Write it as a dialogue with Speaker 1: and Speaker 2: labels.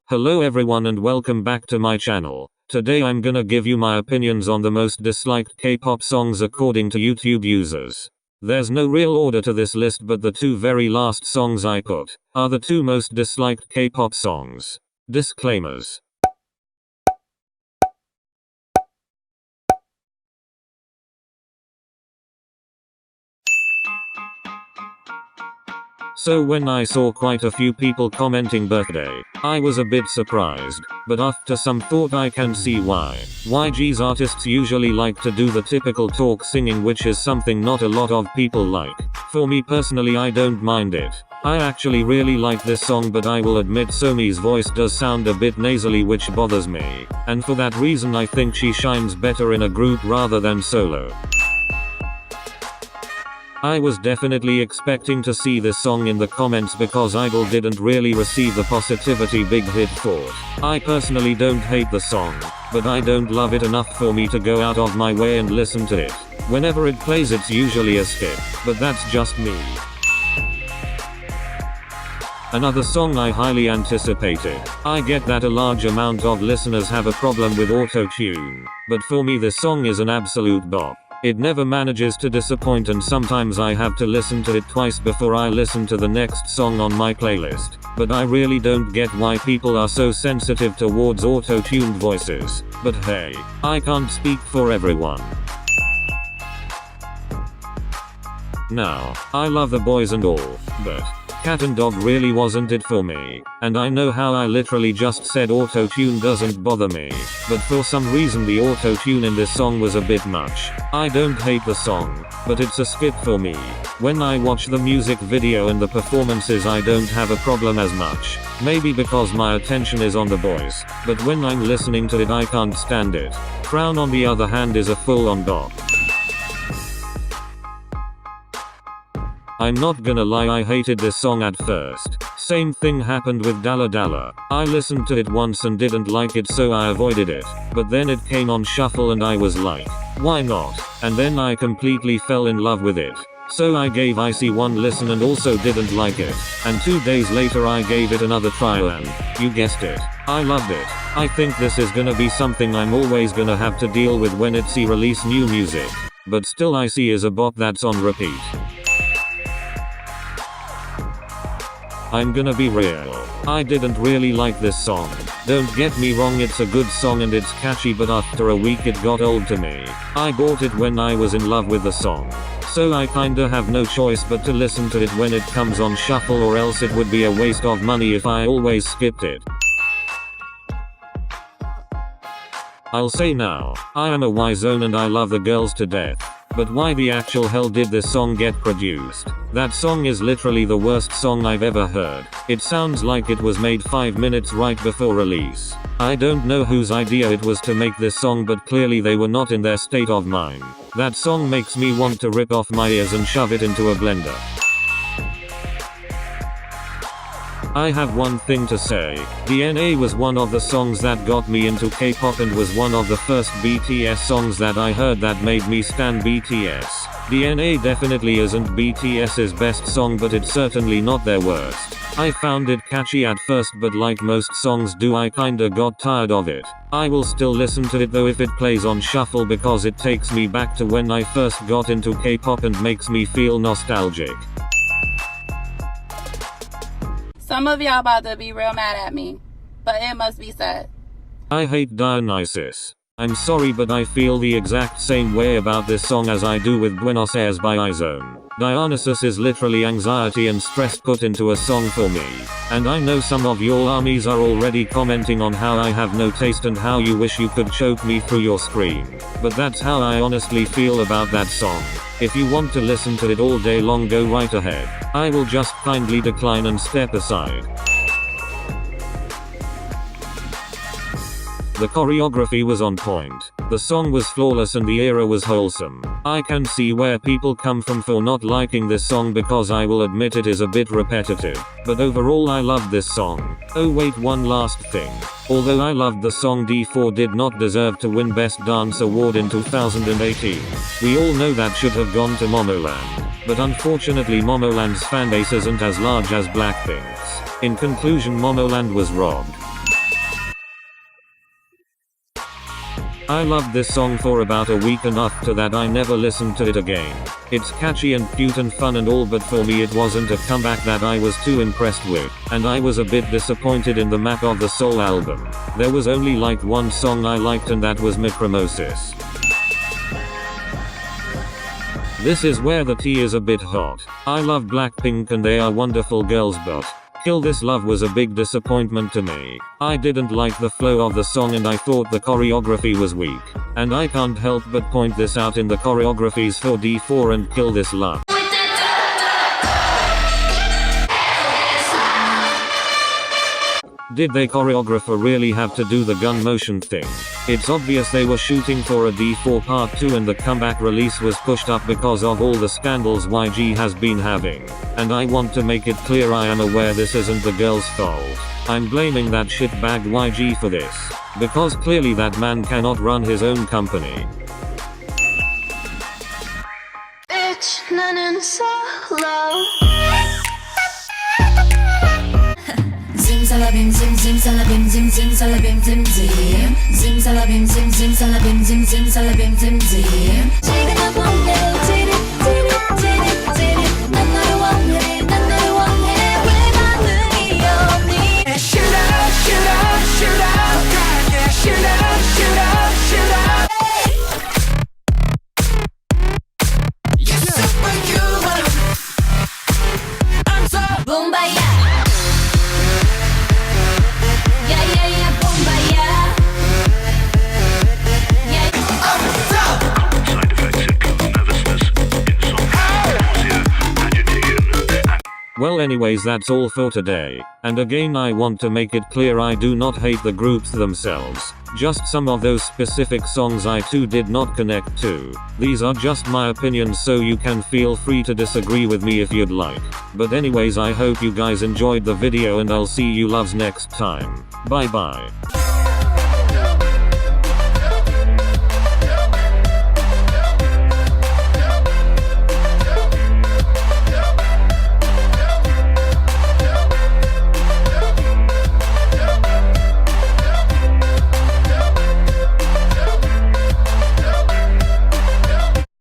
Speaker 1: Hello everyone and welcome back to my channel. Today I'm gonna give you my opinions on the most disliked K-pop songs according to YouTube users. There's no real order to this list, but the two very last songs I put are the two most disliked K-pop songs. Disclaimers. So when I saw quite a few people commenting birthday, I was a bit surprised, but after some thought I can see why. YG's artists usually like to do the typical talk singing, which is something not a lot of people like. For me personally, I don't mind it. I actually really like this song, but I will admit Somi's voice does sound a bit nasally, which bothers me, and for that reason I think she shines better in a group rather than solo. I was definitely expecting to see this song in the comments because Idol didn't really receive the positivity Big Hit thought. I personally don't hate the song, but I don't love it enough for me to go out of my way and listen to it. Whenever it plays it's usually a skip, but that's just me. Another song I highly anticipated. I get that a large amount of listeners have a problem with auto-tune, but for me this song is an absolute bop. It never manages to disappoint, and sometimes I have to listen to it twice before I listen to the next song on my playlist. But I really don't get why people are so sensitive towards auto-tuned voices. But hey, I can't speak for everyone. Now, I love the boys and all, but Cat and Dog really wasn't it for me. And I know how I literally just said auto-tune doesn't bother me, but for some reason the auto-tune in this song was a bit much. I don't hate the song, but it's a skip for me. When I watch the music video and the performances I don't have a problem as much. Maybe because my attention is on the boys, but when I'm listening to it I can't stand it. Crown on the other hand is a full-on bop. I'm not gonna lie, I hated this song at first. Same thing happened with Dalla Dalla. I listened to it once and didn't like it, so I avoided it. But then it came on shuffle and I was like, why not? And then I completely fell in love with it. So I gave Icy one listen and also didn't like it. And 2 days later I gave it another try and, you guessed it, I loved it. I think this is gonna be something I'm always gonna have to deal with when ITZY release new music. But still Icy is a bop that's on repeat. I'm gonna be real. I didn't really like this song. Don't get me wrong, it's a good song and it's catchy, but after a week it got old to me. I bought it when I was in love with the song. So I kinda have no choice but to listen to it when it comes on shuffle, or else it would be a waste of money if I always skipped it. I'll say now, I am a Y-Zone and I love the girls to death. But why the actual hell did this song get produced? That song is literally the worst song I've ever heard. It sounds like it was made 5 minutes right before release. I don't know whose idea it was to make this song, but clearly they were not in their state of mind. That song makes me want to rip off my ears and shove it into a blender. I have one thing to say. DNA was one of the songs that got me into K-pop and was one of the first BTS songs that I heard that made me stan BTS. DNA definitely isn't BTS's best song, but it's certainly not their worst. I found it catchy at first, but like most songs do, I kinda got tired of it. I will still listen to it though if it plays on shuffle, because it takes me back to when I first got into K-pop and makes me feel nostalgic.
Speaker 2: Some of y'all about to be real mad at me, but it must be said.
Speaker 1: I hate Dionysus. I'm sorry, but I feel the exact same way about this song as I do with Buenos Aires by I-Zone. Dionysus is literally anxiety and stress put into a song for me. And I know some of your armies are already commenting on how I have no taste and how you wish you could choke me through your screen. But that's how I honestly feel about that song. If you want to listen to it all day long, go right ahead. I will just kindly decline and step aside. The choreography was on point. The song was flawless and the era was wholesome. I can see where people come from for not liking this song, because I will admit it is a bit repetitive. But overall I loved this song. Oh wait, one last thing. Although I loved the song, D4 did not deserve to win Best Dance Award in 2018. We all know that should have gone to Momoland. But unfortunately Momoland's fanbase isn't as large as Blackpink's. In conclusion, Momoland was robbed. I loved this song for about a week, and after that I never listened to it again. It's catchy and cute and fun and all, but for me it wasn't a comeback that I was too impressed with, and I was a bit disappointed in the Map of the Soul album. There was only like one song I liked, and that was Micromosis. This is where the tea is a bit hot. I love Blackpink and they are wonderful girls, but Kill This Love was a big disappointment to me. I didn't like the flow of the song and I thought the choreography was weak. And I can't help but point this out in the choreographies for D4 and Kill This Love. Did the choreographer really have to do the gun motion thing? It's obvious they were shooting for a D4 Part 2 and the comeback release was pushed up because of all the scandals YG has been having. And I want to make it clear I am aware this isn't the girl's fault. I'm blaming that shitbag YG for this. Because clearly that man cannot run his own company.
Speaker 3: Bitch, 나는 solo. Zimzalabim zim zimzalabim zim zimzalabim zim zim zimzalabim zim zimzalabim zim zimzalabim zim zim 지금 원해 지릿 지릿 지릿 지릿 난 너를 원해 난 너를 원해 왜 반응이 없니 Shoot up shoot up shoot up yeah shoot up shoot up shoot up You're superhuman I'm so boombayah
Speaker 1: Well, anyways, that's all for today. And again, I want to make it clear I do not hate the groups themselves. Just some of those specific songs I too did not connect to. These are just my opinions, so you can feel free to disagree with me if you'd like. But anyways, I hope you guys enjoyed the video and I'll see you loves next time. Bye bye.